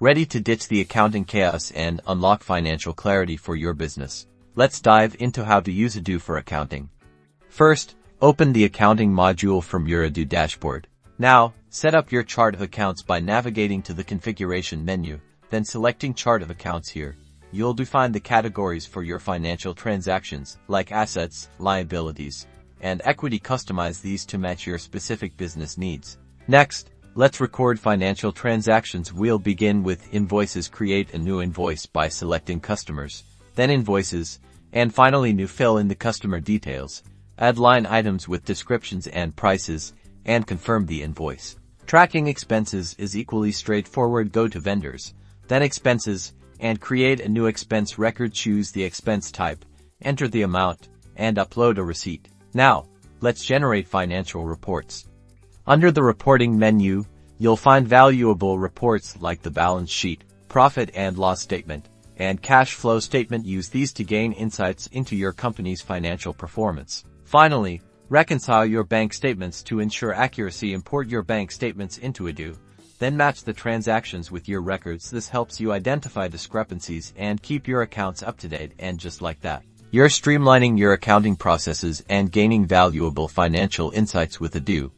Ready to ditch the accounting chaos and unlock financial clarity for your business? Let's dive into how to use Odoo for accounting. First, open the accounting module from your Odoo dashboard. Now, set up your chart of accounts by navigating to the configuration menu, then selecting chart of accounts here. You'll define the categories for your financial transactions, like assets, liabilities, and equity. Customize these to match your specific business needs. Next, let's record financial transactions. We'll begin with invoices. Create a new invoice by selecting customers, then invoices, and finally new. Fill in the customer details, add line items with descriptions and prices, and confirm the invoice. Tracking expenses is equally straightforward. Go to vendors, then expenses, and create a new expense record. Choose the expense type, enter the amount, and upload a receipt. Now, let's generate financial reports. Under the reporting menu, you'll find valuable reports like the balance sheet, profit and loss statement, and cash flow statement. Use these to gain insights into your company's financial performance. Finally, reconcile your bank statements to ensure accuracy. Import your bank statements into Odoo, then match the transactions with your records. This helps you identify discrepancies and keep your accounts up to date. And just like that, you're streamlining your accounting processes and gaining valuable financial insights with Odoo.